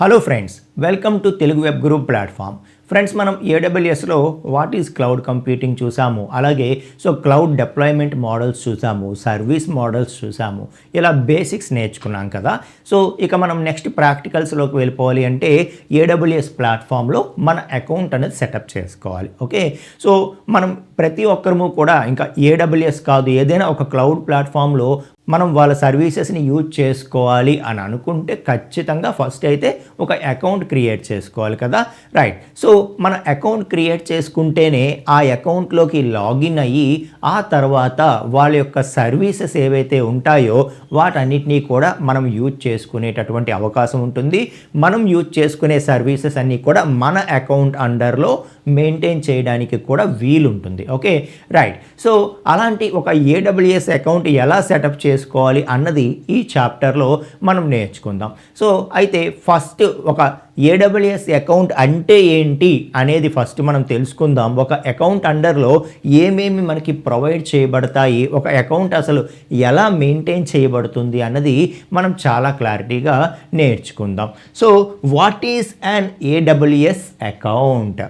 Hello friends, welcome to Telugu web group platform. Friends, మనం ఏడబ్ల్యూఎస్లో what is cloud computing చూసాము, అలాగే cloud deployment models చూసాము, service models చూసాము, ఇలా బేసిక్స్ నేర్చుకున్నాం కదా. ఇక మనం నెక్స్ట్ ప్రాక్టికల్స్లోకి వెళ్ళిపోవాలి అంటే ఏడబ్ల్యూఎస్ ప్లాట్ఫామ్లో మన అకౌంట్ అనేది సెటప్ చేసుకోవాలి. ఓకే, మనం ప్రతి ఒక్కరము కూడా ఇంకా ఏడబ్ల్యూఎస్ కాదు, ఏదైనా ఒక క్లౌడ్ ప్లాట్ఫామ్లో మనం వాళ్ళ సర్వీసెస్ని యూజ్ చేసుకోవాలి అని అనుకుంటే ఖచ్చితంగా ఫస్ట్ అయితే ఒక అకౌంట్ క్రియేట్ చేసుకోవాలి కదా. రైట్, మన అకౌంట్ క్రియేట్ చేసుకుంటేనే ఆ అకౌంట్లోకి లాగిన్ అయ్యి ఆ తర్వాత వాళ్ళ యొక్క సర్వీసెస్ ఏవైతే ఉంటాయో వాటన్నిటినీ కూడా మనం యూజ్ చేసుకునేటటువంటి అవకాశం ఉంటుంది. మనం యూజ్ చేసుకునే సర్వీసెస్ అన్నీ కూడా మన అకౌంట్ అండర్లో మెయింటైన్ చేయడానికి కూడా వీలుంటుంది. Okay, right. అలాంటి ఒక ఏడబ్ల్యూఎస్ అకౌంట్ ఎలా సెటప్ చేసుకోవాలి అన్నది ఈ చాప్టర్లో మనం నేర్చుకుందాం. అయితే ఫస్ట్ ఒక ఏడబ్ల్యూఎస్ అకౌంట్ అంటే ఏంటి అనేది ఫస్ట్ మనం తెలుసుకుందాం. ఒక అకౌంట్ అండర్లో ఏమేమి మనకి ప్రొవైడ్ చేయబడతాయి, ఒక అకౌంట్ అసలు ఎలా మెయింటైన్ చేయబడుతుంది అన్నది మనం చాలా క్లారిటీగా నేర్చుకుందాం. What is an AWS account?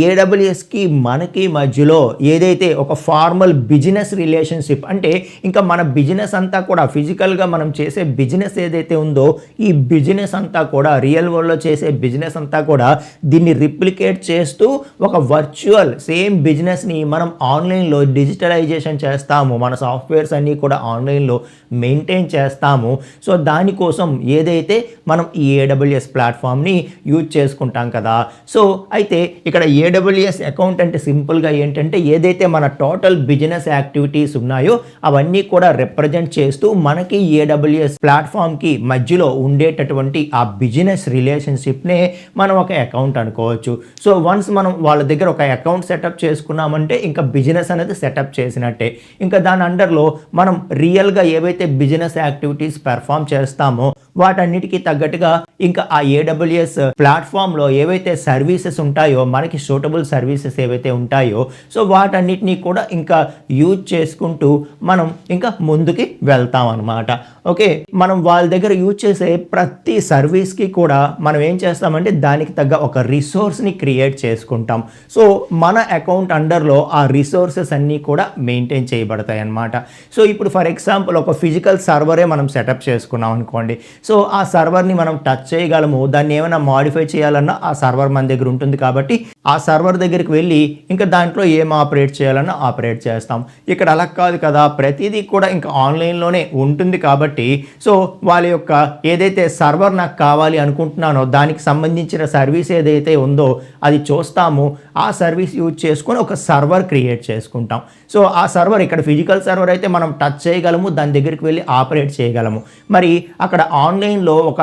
ఏడబ్ల్యూఎస్కి మనకి మధ్యలో ఏదైతే ఒక ఫార్మల్ బిజినెస్ రిలేషన్షిప్, అంటే ఇంకా మన బిజినెస్ అంతా కూడా ఫిజికల్గా మనం చేసే బిజినెస్ ఏదైతే ఉందో ఈ బిజినెస్ అంతా కూడా రియల్ వరల్డ్లో చేసే బిజినెస్ అంతా కూడా దీన్ని రిప్లికేట్ చేస్తూ ఒక వర్చువల్ సేమ్ బిజినెస్ని మనం ఆన్లైన్లో డిజిటలైజేషన్ చేస్తాము, మన సాఫ్ట్వేర్స్ అన్నీ కూడా ఆన్లైన్లో మెయింటైన్ చేస్తాము. దానికోసం ఏదైతే మనం ఈ ఏడబ్ల్యూఎస్ ప్లాట్ఫామ్ని యూజ్ చేసుకుంటాం కదా. అయితే ఇక్కడ ఏడబ్ల్యూఎస్ అకౌంట్ అంటే సింపుల్గా ఏంటంటే ఏదైతే మన టోటల్ బిజినెస్ యాక్టివిటీస్ ఉన్నాయో అవన్నీ కూడా రిప్రజెంట్ చేస్తూ మనకి ఏడబ్ల్యూఎస్ ప్లాట్ఫామ్కి మధ్యలో ఉండేటటువంటి ఆ బిజినెస్ రిలేషన్షిప్నే మనం ఒక అకౌంట్ అనుకోవచ్చు. వన్స్ మనం వాళ్ళ దగ్గర ఒక అకౌంట్ సెటప్ చేసుకున్నామంటే ఇంకా బిజినెస్ అనేది సెటప్ చేసినట్టే. ఇంకా దాని అండర్లో మనం రియల్గా ఏవైతే బిజినెస్ యాక్టివిటీస్ పెర్ఫామ్ చేస్తామో వాటన్నిటికీ తగ్గట్టుగా ఇంకా ఆ ఏడబ్ల్యూఎస్ ప్లాట్ఫామ్లో ఏవైతే సర్వీసెస్ ఉంటాయో మనకి సూటబుల్ సర్వీసెస్ ఏవైతే ఉంటాయో వాటన్నిటినీ కూడా ఇంకా యూజ్ చేసుకుంటూ మనం ఇంకా ముందుకి వెళ్తాం అన్నమాట. ఓకే, మనం వాళ్ళ దగ్గర యూజ్ చేసే ప్రతి సర్వీస్కి కూడా మనం ఏం చేస్తామంటే దానికి తగ్గ ఒక రిసోర్స్ని క్రియేట్ చేసుకుంటాం. మన అకౌంట్ అండర్లో ఆ రిసోర్సెస్ అన్నీ కూడా మెయింటైన్ చేయబడతాయి అన్నమాట. ఇప్పుడు ఫర్ ఎగ్జాంపుల్ ఒక ఫిజికల్ సర్వరే మనం సెటప్ చేసుకున్నాం అనుకోండి. ఆ సర్వర్ని మనం టచ్ చేయగలము, దాన్ని ఏమైనా మాడిఫై చేయాలన్నా ఆ సర్వర్ మన దగ్గర ఉంటుంది కాబట్టి ఆ సర్వర్ దగ్గరికి వెళ్ళి ఇంకా దాంట్లో ఏం ఆపరేట్ చేయాలన్నా ఆపరేట్ చేస్తాం. ఇక్కడ అలా కాదు కదా, ప్రతిదీ కూడా ఇంకా ఆన్లైన్లోనే ఉంటుంది కాబట్టి వాళ్ళ యొక్క ఏదైతే సర్వర్ నాకు కావాలి అనుకుంటున్నానో దానికి సంబంధించిన సర్వీస్ ఏదైతే ఉందో అది చూస్తాము, ఆ సర్వీస్ యూజ్ చేసుకొని ఒక సర్వర్ క్రియేట్ చేసుకుంటాం. ఆ సర్వర్ ఇక్కడ ఫిజికల్ సర్వర్ అయితే మనం టచ్ చేయగలము, దాని దగ్గరికి వెళ్ళి ఆపరేట్ చేయగలము. మరి అక్కడ ఆన్లైన్లో ఒక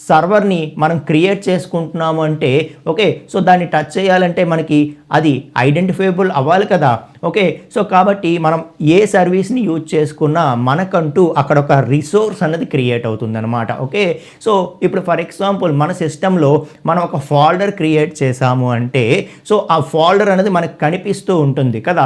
సర్వర్ని మనం క్రియేట్ చేసుకుంటున్నాము అంటే ఓకే, దాన్ని టచ్ చేయాలంటే మనకి అది ఐడెంటిఫైబుల్ అవ్వాలి కదా. ఓకే, కాబట్టి మనం ఏ సర్వీస్ని యూజ్ చేసుకున్నా మనకంటూ అక్కడ ఒక రిసోర్స్ అనేది క్రియేట్ అవుతుంది అనమాట. ఓకే, ఇప్పుడు ఫర్ ఎగ్జాంపుల్ మన సిస్టంలో మనం ఒక ఫోల్డర్ క్రియేట్ చేసాము అంటే ఆ ఫోల్డర్ అనేది మనకు కనిపిస్తూ ఉంటుంది కదా.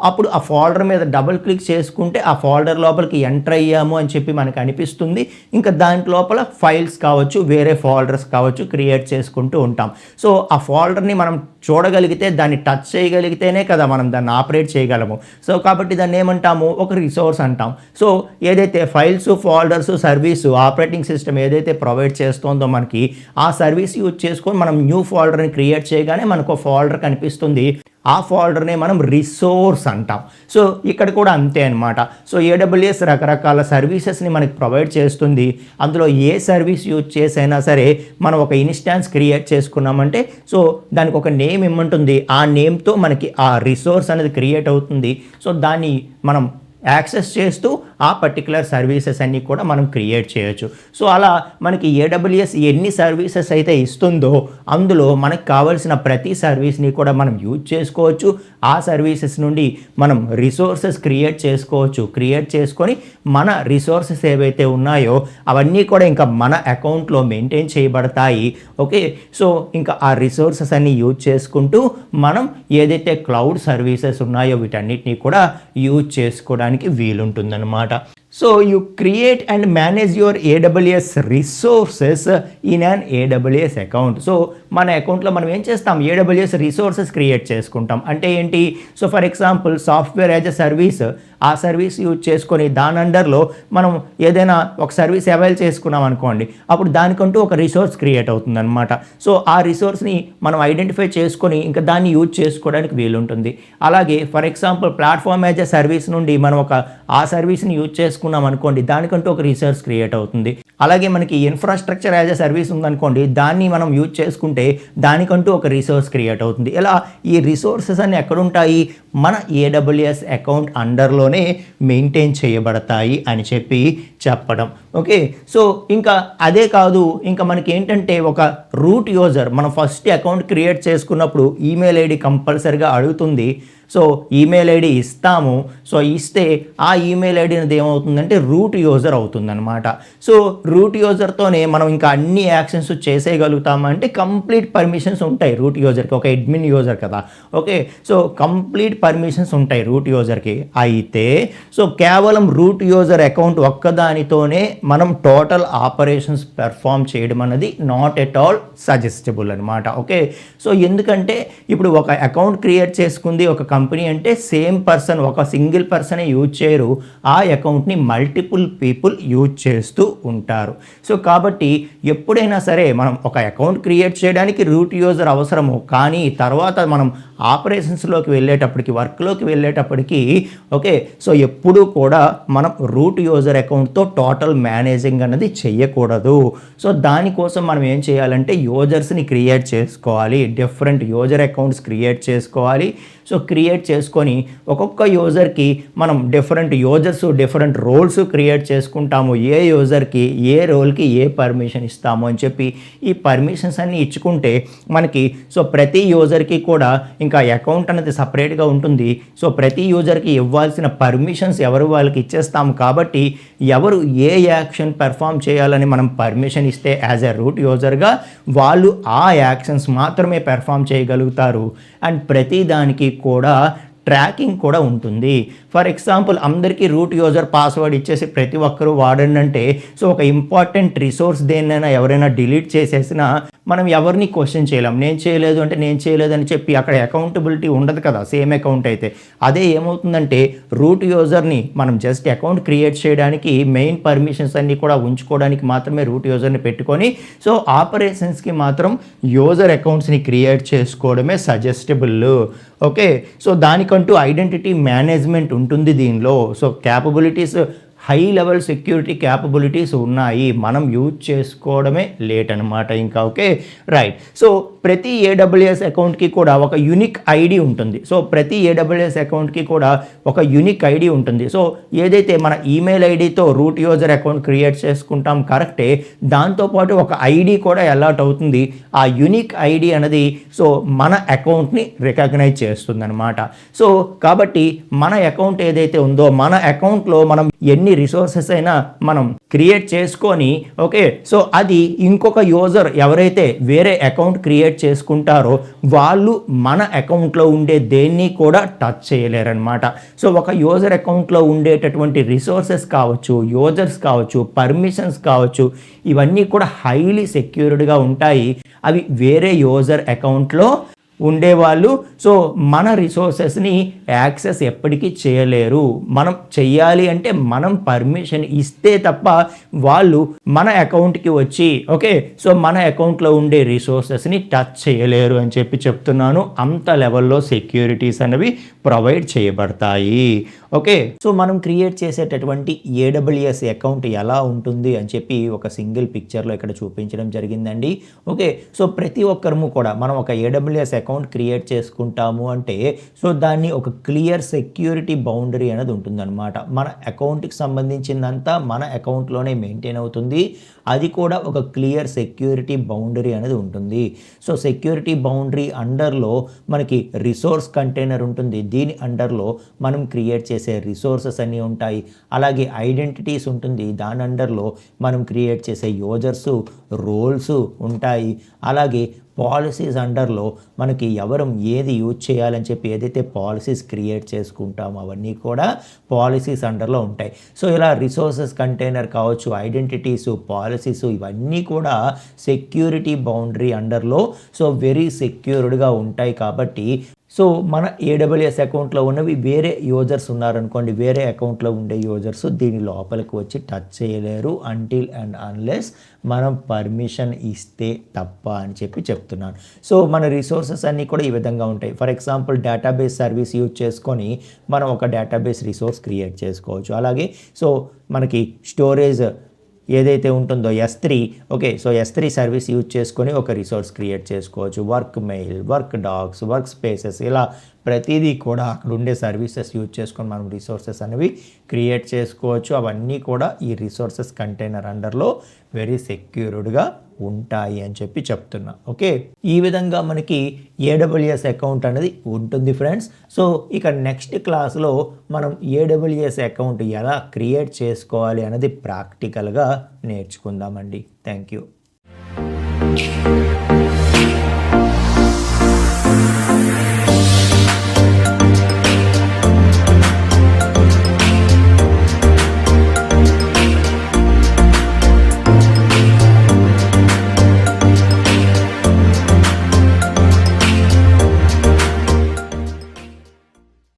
అప్పుడు ఆ ఫోల్డర్ మీద డబుల్ క్లిక్ చేసుకుంటే ఆ ఫోల్డర్ లోపలికి ఎంటర్ అయ్యాము అని చెప్పి మనకు అనిపిస్తుంది. ఇంకా దాని లోపల ఫైల్స్ కావచ్చు, వేరే ఫోల్డర్స్ కావచ్చు క్రియేట్ చేసుకుంటూ ఉంటాం. ఆ ఫోల్డర్ని మనం చూడగలిగితే, దాన్ని టచ్ చేయగలిగితేనే కదా మనం దాన్ని ఆపరేట్ చేయగలము. కాబట్టి దాన్ని ఏమంటాము, ఒక రిసోర్స్ అంటాం. ఏదైతే files, folders, service operating system ఏదైతే ప్రొవైడ్ చేస్తుందో మనకి ఆ సర్వీస్ యూజ్ చేసుకొని మనం న్యూ ఫోల్డర్ని క్రియేట్ చేయగానే మనకు ఫోల్డర్ కనిపిస్తుంది. ఆ ఫోల్డర్నే మనం రిసోర్స్ అంటాం. ఇక్కడ కూడా అంతే అనమాట. ఏడబ్ల్యూఎస్ రకరకాల సర్వీసెస్ని మనకి ప్రొవైడ్ చేస్తుంది. అందులో ఏ సర్వీస్ యూజ్ చేసైనా సరే మనం ఒక ఇన్స్టాన్స్ క్రియేట్ చేసుకున్నామంటే దానికి ఒక నేమ్ ఇమ్మంటుంది. ఆ నేమ్తో మనకి ఆ రిసోర్స్ అనేది క్రియేట్ అవుతుంది. దాన్ని మనం యాక్సెస్ చేస్తూ ఆ పర్టికులర్ సర్వీసెస్ అన్నీ కూడా మనం క్రియేట్ చేయొచ్చు. అలా మనకి ఏడబ్ల్యూఎస్ ఎన్ని సర్వీసెస్ అయితే ఇస్తుందో అందులో మనకు కావాల్సిన ప్రతి సర్వీస్ని కూడా మనం యూజ్ చేసుకోవచ్చు. ఆ సర్వీసెస్ నుండి మనం రిసోర్సెస్ క్రియేట్ చేసుకోవచ్చు. క్రియేట్ చేసుకొని మన రిసోర్సెస్ ఏవైతే ఉన్నాయో అవన్నీ కూడా ఇంకా మన అకౌంట్లో మెయింటైన్ చేయబడతాయి. ఓకే, ఇంకా ఆ రిసోర్సెస్ అన్ని యూజ్ చేసుకుంటూ మనం ఏదైతే క్లౌడ్ సర్వీసెస్ ఉన్నాయో వీటన్నిటిని కూడా యూజ్ చేసుకోవడానికి వీలుంటుందన్నమాట. So you create and manage your AWS resources in an AWS account. So మన అకౌంట్లో మనం ఏం చేస్తాం, AWS రిసోర్సెస్ క్రియేట్ చేసుకుంటాం. అంటే ఏంటి, so for example software as a service, ఆ సర్వీస్ యూజ్ చేసుకొని దాని అండర్లో మనం ఏదైనా ఒక సర్వీస్ అవైల్ చేసుకున్నాం అనుకోండి, అప్పుడు దానికంటూ ఒక రిసోర్స్ క్రియేట్ అవుతుంది అనమాట. సో ఆ రిసోర్స్ని మనం ఐడెంటిఫై చేసుకొని ఇంకా దాన్ని యూజ్ చేసుకోవడానికి వీలుంటుంది. అలాగే for example platform as a service నుండి మనం ఆ సర్వీస్ని యూజ్ చేసుకున్నాం అనుకోండి, దానికంటూ ఒక రిసోర్స్ క్రియేట్ అవుతుంది. అలాగే మనకి ఇన్ఫ్రాస్ట్రక్చర్ యాజ్ ఎ సర్వీస్ ఉందనుకోండి, దాన్ని మనం యూజ్ చేసుకుంటే దానికంటూ ఒక రిసోర్స్ క్రియేట్ అవుతుంది. ఇలా ఈ రిసోర్సెస్ అన్ని ఎక్కడుంటాయి, మన AWS అకౌంట్ అండర్లోనే మెయింటైన్ చేయబడతాయి అని చెప్పడం. ఓకే, సో ఇంకా అదే కాదు, ఇంకా మనకి ఏంటంటే ఒక రూట్ యూజర్, మనం ఫస్ట్ అకౌంట్ క్రియేట్ చేసుకున్నప్పుడు ఈమెయిల్ ఐడి కంపల్సరిగా అడుగుతుంది. సో ఈమెయిల్ ఐడి ఇస్తాము. సో ఇస్తే ఆ ఈమెయిల్ ఐడి అనేది ఏమవుతుందంటే రూట్ యూజర్ అవుతుందన్నమాట. సో రూట్ యూజర్తోనే మనం ఇంకా అన్ని యాక్షన్స్ చేసేయగలుగుతామంటే కంప్లీట్ పర్మిషన్స్ ఉంటాయి రూట్ యూజర్కి, ఒక అడ్మిన్ యూజర్ కదా. ఓకే, సో కంప్లీట్ పర్మిషన్స్ ఉంటాయి రూట్ యూజర్కి. అయితే సో కేవలం రూట్ యూజర్ అకౌంట్ ఒక్కదానితోనే మనం టోటల్ ఆపరేషన్స్ పెర్ఫామ్ చేయడం అనేది నాట్ ఎట్ ఆల్ సజెస్టబుల్ అనమాట. ఓకే, సో ఎందుకంటే ఇప్పుడు ఒక అకౌంట్ క్రియేట్ చేసుకుంది ఒక కంపెనీ అంటే సేమ్ పర్సన్, ఒక సింగిల్ పర్సనే యూజ్ చేయరు, ఆ అకౌంట్ని మల్టిపుల్ పీపుల్ యూజ్ చేస్తూ ఉంటారు. సో కాబట్టి ఎప్పుడైనా సరే మనం ఒక అకౌంట్ క్రియేట్ చేయడానికి రూట్ యూజర్ అవసరము, కానీ తర్వాత మనం ఆపరేషన్స్లోకి వెళ్ళేటప్పటికి, వర్క్లోకి వెళ్ళేటప్పటికి ఓకే, సో ఎప్పుడూ కూడా మనం రూట్ యూజర్ అకౌంట్తో టోటల్ మేనేజింగ్ అనేది చెయ్యకూడదు. సో దానికోసం మనం ఏం చేయాలంటే యూజర్స్ని క్రియేట్ చేసుకోవాలి, డిఫరెంట్ యూజర్ అకౌంట్స్ క్రియేట్ చేసుకోవాలి. సో క్రియేట్ చేసుకొని ఒక్కొక్క యూజర్కి మనం different users, different roles create చేసుకుంటాము. ఏ యూజర్కి ఏ రోల్కి ఏ పర్మిషన్ ఇస్తాము అని చెప్పి ఈ పర్మిషన్స్ అన్నీ ఇచ్చుకుంటే మనకి సో ప్రతి యూజర్కి కూడా ఇంకా అకౌంట్ అనేది సపరేట్గా ఉంటుంది. సో ప్రతి యూజర్కి ఇవ్వాల్సిన పర్మిషన్స్ ఎవరు వాళ్ళకి ఇచ్చేస్తాము. కాబట్టి ఎవరు ఏ యాక్షన్ పెర్ఫామ్ చేయాలని మనం పర్మిషన్ ఇస్తే యాజ్ ఎ రూట్ యూజర్గా వాళ్ళు ఆ యాక్షన్స్ మాత్రమే పెర్ఫామ్ చేయగలుగుతారు. అండ్ ప్రతి దానికి కూడా ట్రాకింగ్ కూడా ఉంటుంది. ఫర్ ఎగ్జాంపుల్ అందరికీ రూట్ యూజర్ పాస్వర్డ్ ఇచ్చేసి ప్రతి ఒక్కరూ వాడండి అంటే సో ఒక ఇంపార్టెంట్ రిసోర్స్ దేన్నైనా ఎవరైనా డిలీట్ చేసేసినా మనం ఎవరిని క్వశ్చన్ చేయలేం. నేను చేయలేదు అంటే నేను చేయలేదు అని చెప్పి అక్కడ అకౌంటబిలిటీ ఉండదు కదా, సేమ్ అకౌంట్ అయితే. అదే ఏమవుతుందంటే రూట్ యూజర్ని మనం జస్ట్ అకౌంట్ క్రియేట్ చేయడానికి మెయిన్ పర్మిషన్స్ అన్నీ కూడా ఉంచుకోవడానికి మాత్రమే రూట్ యూజర్ని పెట్టుకొని సో ఆపరేషన్స్కి మాత్రం యూజర్ అకౌంట్స్ని క్రియేట్ చేసుకోవడమే సజెస్టబుల్. ఓకే, సో దానికంటూ ఐడెంటిటీ మేనేజ్మెంట్ ఉంటుంది దీనిలో. So capabilities, high level security capabilities ఉన్నాయి, మనం యూజ్ చేసుకోవడమే లేట్ అనమాట ఇంకా. Okay, right. సో ప్రతి AWS అకౌంట్కి కూడా ఒక యూనిక్ ఐడి ఉంటుంది. సో ప్రతి AWS అకౌంట్కి కూడా ఒక యూనిక్ ఐడి ఉంటుంది. సో ఏదైతే మన ఈమెయిల్ ఐడితో రూట్ యూజర్ అకౌంట్ క్రియేట్ చేసుకుంటాం కరెక్టే, దాంతోపాటు ఒక ఐడి కూడా అలాట్ అవుతుంది. ఆ యూనిక్ ఐడి అనేది సో మన అకౌంట్ని రికగ్నైజ్ చేస్తుంది అనమాట. సో కాబట్టి మన అకౌంట్ ఏదైతే ఉందో మన అకౌంట్లో మనం ఎన్ని రిసోర్సెస్ అయినా మనం క్రియేట్ చేసుకొని ఓకే, సో అది ఇంకొక యూజర్ ఎవరైతే వేరే అకౌంట్ క్రియేట్ చేసుకుంటారో వాళ్ళు మన అకౌంట్లో ఉండే దేన్ని కూడా టచ్ చేయలేరన్నమాట. సో ఒక యూజర్ అకౌంట్లో ఉండేటటువంటి రిసోర్సెస్ కావచ్చు, యూజర్స్ కావచ్చు, పర్మిషన్స్ కావచ్చు, ఇవన్నీ కూడా హైలీ సెక్యూర్డ్గా ఉంటాయి. అవి వేరే యూజర్ అకౌంట్లో ఉండేవాళ్ళు సో మన రిసోర్సెస్ని యాక్సెస్ ఎప్పటికీ చేయలేరు. మనం చెయ్యాలి అంటే మనం పర్మిషన్ ఇస్తే తప్ప వాళ్ళు మన అకౌంట్కి వచ్చి ఓకే, సో మన అకౌంట్లో ఉండే రిసోర్సెస్ని టచ్ చేయలేరు అని చెప్తున్నాను. అంత లెవెల్లో సెక్యూరిటీస్ అనేవి ప్రొవైడ్ చేయబడతాయి. ఓకే, సో మనం క్రియేట్ చేసేటటువంటి AWS అకౌంట్ ఎలా ఉంటుంది అని చెప్పి ఒక సింగిల్ పిక్చర్లో ఇక్కడ చూపించడం జరిగిందండి. ఓకే, సో ప్రతి ఒక్కరము కూడా మనం ఒక AWS అకౌంట్ క్రియేట్ చేసుకుంటాము అంటే సో దాన్ని ఒక క్లియర్ సెక్యూరిటీ బౌండరీ అనేది ఉంటుందన్నమాట. మన అకౌంట్కి సంబంధించిందంతా మన అకౌంట్లోనే మెయింటైన్ అవుతుంది. అది కూడా ఒక క్లియర్ సెక్యూరిటీ బౌండరీ అనేది ఉంటుంది. సో సెక్యూరిటీ బౌండరీ అండర్లో మనకి రిసోర్స్ కంటైనర్ ఉంటుంది. దీని అండర్లో మనం క్రియేట్ చేసే రిసోర్సెస్ అన్నీ ఉంటాయి. అలాగే ఐడెంటిటీస్ ఉంటుంది, దాని అండర్లో మనం క్రియేట్ చేసే యూజర్స్, రోల్స్ ఉంటాయి. అలాగే పాలసీస్ అండర్లో మనకి ఎవరు ఏది యూజ్ చేయాలని చెప్పి ఏదైతే పాలసీస్ క్రియేట్ చేసుకుంటామో అవన్నీ కూడా పాలసీస్ అండర్లో ఉంటాయి. సో ఇలా రిసోర్సెస్ కంటైనర్ కావచ్చు, ఐడెంటిటీస్, పాలసీస్ ఇవన్నీ కూడా సెక్యూరిటీ బౌండరీ అండర్లో సో వెరీ సెక్యూర్డ్గా ఉంటాయి. కాబట్టి సో మన ఏడబ్ల్యూఎస్ అకౌంట్లో ఉన్నవి వేరే యూజర్స్ ఉన్నారనుకోండి, వేరే అకౌంట్లో ఉండే యూజర్స్ దీని లోపలికి వచ్చి టచ్ చేయలేరు అంటిల్ అండ్ అన్లెస్ మనం పర్మిషన్ ఇస్తే తప్ప అని చెప్పి చెప్తున్నాను. సో మన రిసోర్సెస్ అన్నీ కూడా ఈ విధంగా ఉంటాయి. For example database service use చేసుకొని మనం ఒక డేటాబేస్ రిసోర్స్ క్రియేట్ చేసుకోవచ్చు. అలాగే సో మనకి స్టోరేజ్ ఏదైతే ఉంటుందో S3, okay, so S3 service use చేసుకొని ఒక రిసోర్స్ క్రియేట్ చేసుకోవచ్చు. Work mail, work docs, work spaces ఇలా ప్రతిదీ కూడా అక్కడ ఉండే సర్వీసెస్ యూజ్ చేసుకొని మనం రిసోర్సెస్ అనేవి క్రియేట్ చేసుకోవచ్చు. అవన్నీ కూడా ఈ రిసోర్సెస్ కంటైనర్ అండర్లో వెరీ సెక్యూర్డ్గా ఉంటాయి అని చెప్పి చెప్తున్నా. ఓకే, ఈ విధంగా మనకి ఏడబ్ల్యూఎస్ అకౌంట్ అనేది ఉంటుంది ఫ్రెండ్స్. సో ఇక నెక్స్ట్ క్లాస్లో మనం ఏడబ్ల్యూఎస్ అకౌంట్ ఎలా క్రియేట్ చేసుకోవాలి అనేది ప్రాక్టికల్గా నేర్చుకుందామండి. Thank you.